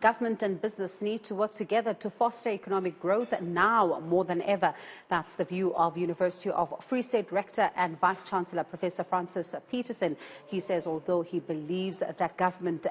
Government and business need to work together to foster economic growth now more than ever. That's the view of University of Free State Rector and Vice-Chancellor Professor Francis Petersen. He says although he believes that government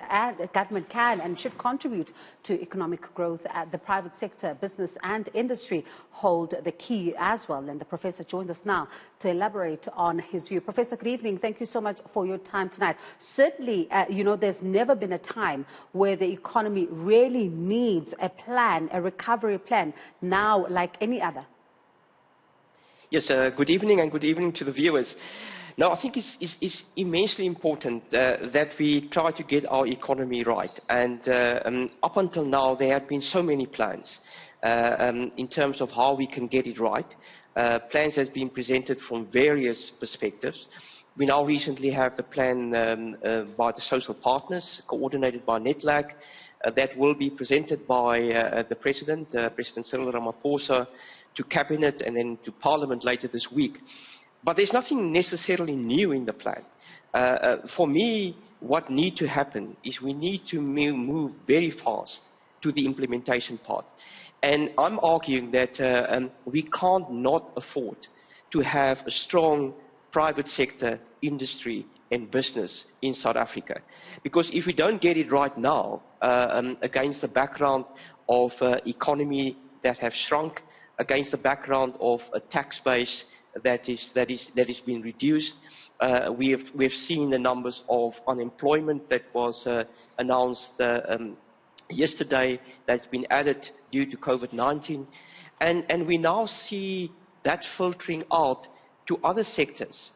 can and should contribute to economic growth, the private sector, business and industry hold the key as well. And the professor joins us now to elaborate on his view. Professor, good evening. Thank you so much for your time tonight. Certainly, there's never been a time where the economy really needs a plan, a recovery plan, now like any other. Yes, good evening and good evening to the viewers. Now, I think it's immensely important that we try to get our economy right. And up until now, there have been so many plans in terms of how we can get it right. Plans have been presented from various perspectives. We now recently have the plan by the social partners, coordinated by NETLAG, that will be presented by the President, President Cyril Ramaphosa, to Cabinet and then to Parliament later this week. But there's nothing necessarily new in the plan. For me, what needs to happen is we need to move very fast to the implementation part. And I'm arguing that we can't not afford to have a strong private sector, industry and business in South Africa. Because if we don't get it right now, against the background of economy that have shrunk, against the background of a tax base that is being reduced, we have seen the numbers of unemployment that was announced yesterday, that's been added due to COVID-19, and we now see that filtering out to other sectors,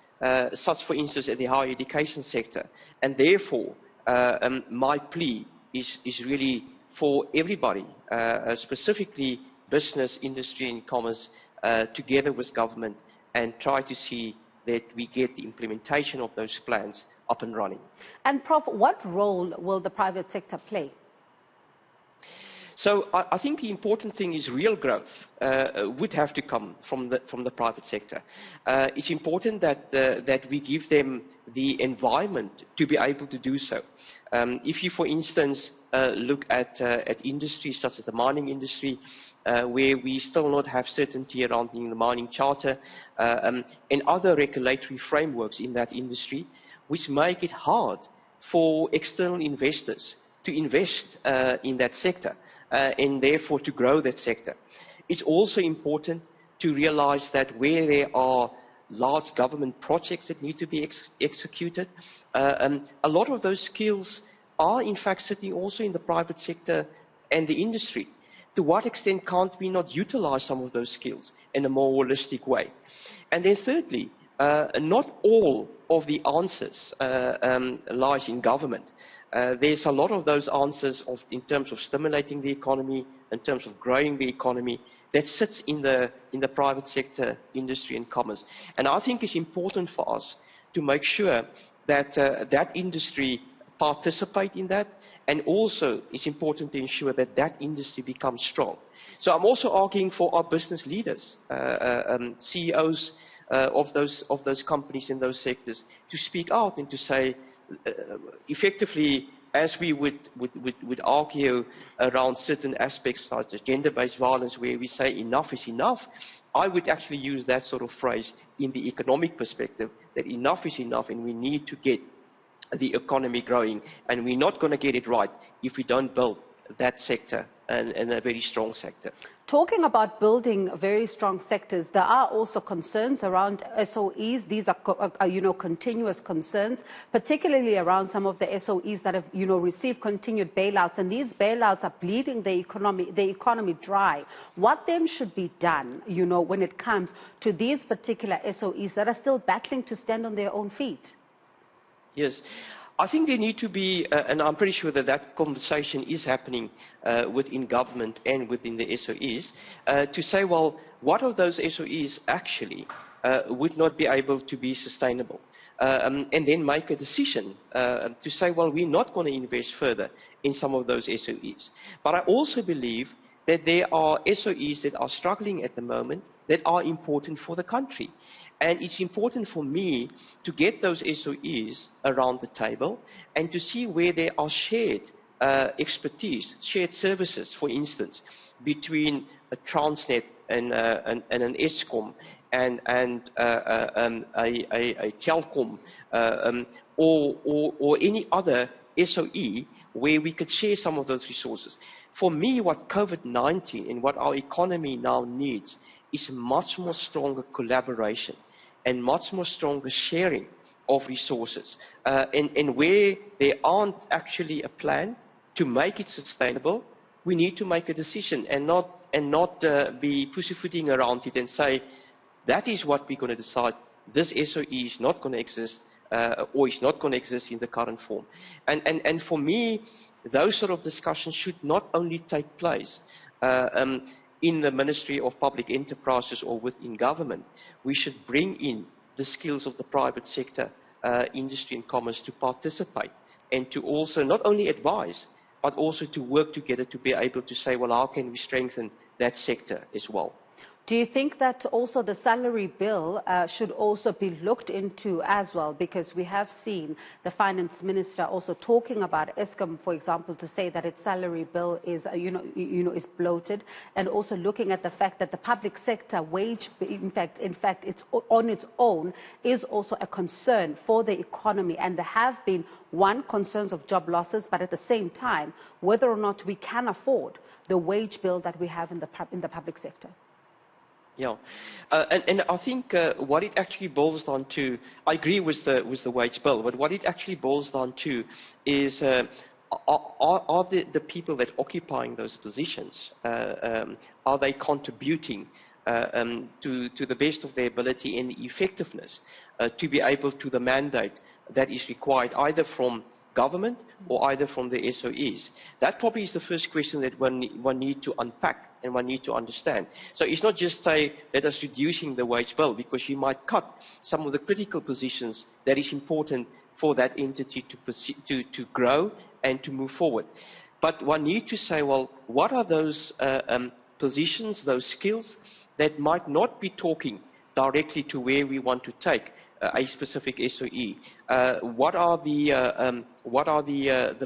such for instance in the higher education sector. And therefore, my plea is really for everybody, specifically business, industry and commerce, together with government, and try to see that we get the implementation of those plans up and running. And Prof, what role will the private sector play? So I think the important thing is real growth would have to come from the private sector. It's important that we give them the environment to be able to do so. If you, for instance, look at industries such as the mining industry, where we still not have certainty around the mining charter and other regulatory frameworks in that industry, which make it hard for external investors to invest in that sector and therefore to grow that sector. It's also important to realize that where there are large government projects that need to be executed, a lot of those skills are in fact sitting also in the private sector and the industry. To what extent can't we not utilize some of those skills in a more holistic way? And then thirdly, not all of the answers lies in government. There's a lot of those answers in terms of stimulating the economy, in terms of growing the economy, that sits in the private sector, industry and commerce. And I think it's important for us to make sure that that industry participate in that, and also it's important to ensure that that industry becomes strong. So I'm also arguing for our business leaders, CEOs of those companies in those sectors, to speak out and to say, effectively, as we would argue around certain aspects such as gender-based violence, where we say enough is enough, I would actually use that sort of phrase in the economic perspective, that enough is enough and we need to get the economy growing, and we're not going to get it right if we don't build that sector and a very strong sector. Talking about building very strong sectors, there are also concerns around SOEs. These are, continuous concerns, particularly around some of the SOEs that have, received continued bailouts, and these bailouts are bleeding the economy dry. What then should be done, when it comes to these particular SOEs that are still battling to stand on their own feet? Yes. I think there need to be, and I'm pretty sure that conversation is happening within government and within the SOEs, to say, well, what of those SOEs actually would not be able to be sustainable? And then make a decision to say, well, we're not going to invest further in some of those SOEs. But I also believe that there are SOEs that are struggling at the moment that are important for the country. And it's important for me to get those SOEs around the table and to see where there are shared expertise, shared services, for instance, between a Transnet and an Eskom and a Telkom or any other SOE where we could share some of those resources. For me, what COVID-19 and what our economy now needs is much more stronger collaboration and much more stronger sharing of resources. And where there aren't actually a plan to make it sustainable, we need to make a decision and not be pussyfooting around it and say, that is what we're going to decide. This SOE is not going to exist or is not going to exist in the current form. And for me, those sort of discussions should not only take place in the Ministry of Public Enterprises or within government. We should bring in the skills of the private sector, industry and commerce to participate and to also not only advise, but also to work together to be able to say, well, how can we strengthen that sector as well? Do you think that also the salary bill should also be looked into as well? Because we have seen the finance minister also talking about Eskom, for example, to say that its salary bill is, is bloated, and also looking at the fact that the public sector wage, in fact, it's on its own, is also a concern for the economy. And there have been concerns of job losses, but at the same time, whether or not we can afford the wage bill that we have in the public sector. Yeah, and I think what it actually boils down to, I agree with the wage bill, but what it actually boils down to is are the people that are occupying those positions, are they contributing to the best of their ability and effectiveness to be able to the mandate that is required either from government or either from the SOEs? That probably is the first question that one need to unpack and one need to understand. So it's not just say let us reducing the wage bill, because you might cut some of the critical positions that is important for that entity to grow and to move forward. But one need to say, well, what are those positions, those skills that might not be talking directly to where we want to take a specific SOE? What are the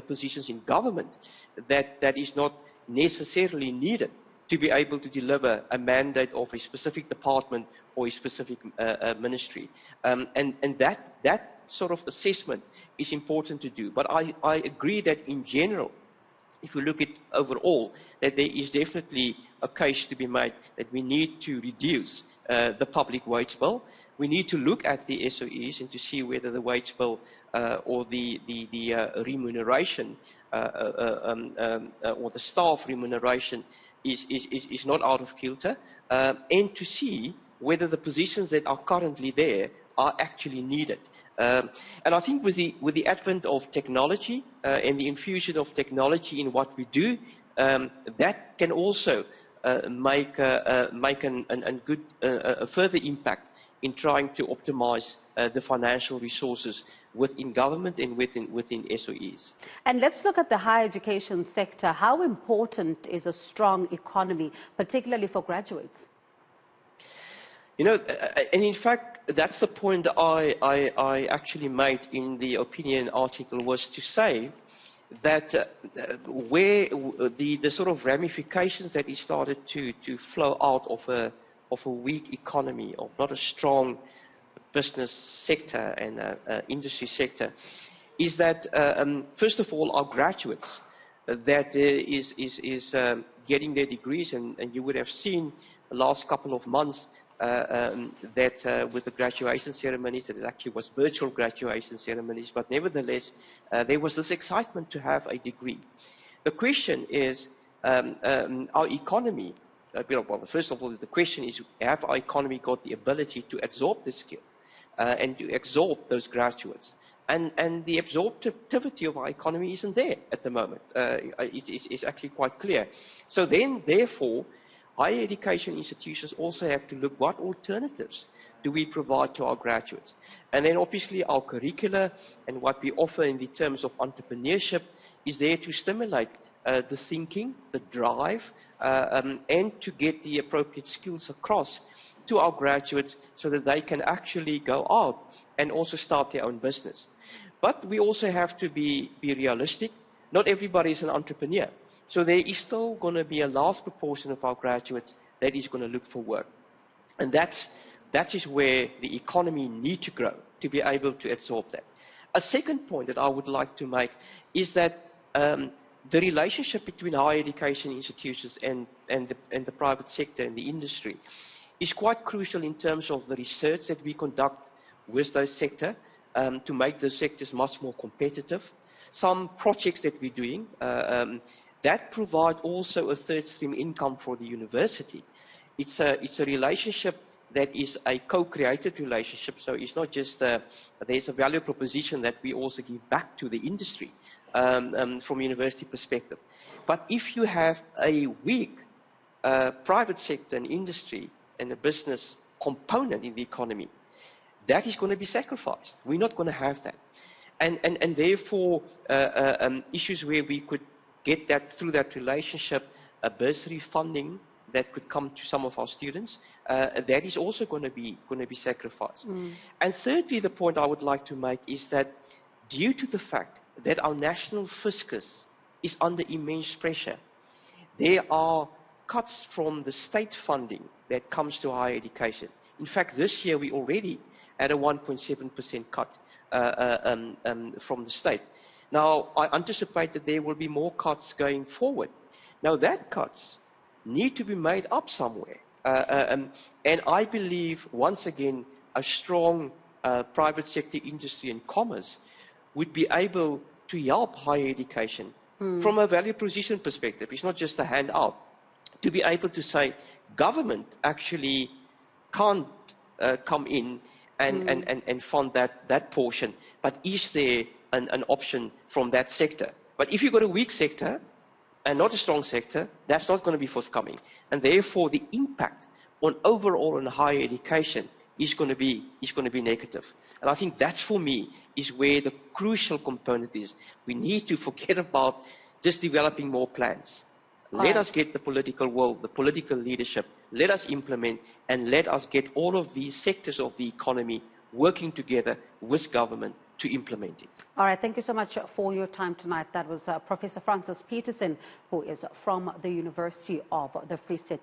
positions in government that is not necessarily needed to be able to deliver a mandate of a specific department or a specific ministry? And that sort of assessment is important to do. But I agree that in general, if you look at overall, that there is definitely a case to be made that we need to reduce the public wage bill. We need to look at the SOEs and to see whether the wage bill or the remuneration or the staff remuneration is not out of kilter, and to see whether the positions that are currently there are actually needed. And I think with the advent of technology and the infusion of technology in what we do, that can also make a further impact in trying to optimize the financial resources within government and within SOEs. And let's look at the higher education sector. How important is a strong economy, particularly for graduates? You know, and in fact, that's the point I actually made in the opinion article, was to say that where the sort of ramifications that it started to flow out of a weak economy, of not a strong business sector and industry sector, is that first of all, our graduates that is getting their degrees, and you would have seen the last couple of months that with the graduation ceremonies, that it actually was virtual graduation ceremonies, but nevertheless there was this excitement to have a degree. The question is, our economy, well, first of all, the question is, have our economy got the ability to absorb this skill and to absorb those graduates? And the absorptivity of our economy isn't there at the moment. It's actually quite clear. So then, therefore, higher education institutions also have to look what alternatives do we provide to our graduates. And then obviously our curricula and what we offer in the terms of entrepreneurship is there to stimulate the thinking, the drive, and to get the appropriate skills across to our graduates so that they can actually go out and also start their own business. But we also have to be realistic. not everybody is an entrepreneur. So there is still going to be a large proportion of our graduates that is going to look for work. And that is where the economy needs to grow to be able to absorb that. A second point that I would like to make is that the relationship between higher education institutions and the private sector and the industry is quite crucial in terms of the research that we conduct with those sectors to make those sectors much more competitive. Some projects that we're doing that provide also a third stream income for the university. It's a relationship that is a co-created relationship, so it's not just there's a value proposition that we also give back to the industry from a university perspective. But if you have a weak private sector and industry and a business component in the economy, that is going to be sacrificed. We're not going to have that. And therefore, issues where we could get that through that relationship, a bursary funding that could come to some of our students, that is also going to be sacrificed. And thirdly, the point I would like to make is that due to the fact that our national fiscus is under immense pressure, there are cuts from the state funding that comes to higher education. In fact, this year we already had a 1.7% cut from the state. Now, I anticipate that there will be more cuts going forward. Now, that cuts need to be made up somewhere. And I believe, once again, a strong private sector industry and commerce would be able to help higher education from a value proposition perspective. It's not just a handout. To be able to say, government actually can't come in and fund that portion, but is there an option from that sector? But if you've got a weak sector, and not a strong sector, that's not going to be forthcoming. And therefore, the impact on overall and higher education is going to be negative. And I think that, for me, is where the crucial component is. We need to forget about just developing more plans. Let us get the political will, the political leadership. Let us implement, and let us get all of these sectors of the economy working together with government to implement it. All right, thank you so much for your time tonight. That was Professor Francis Petersen, who is from the University of the Free State.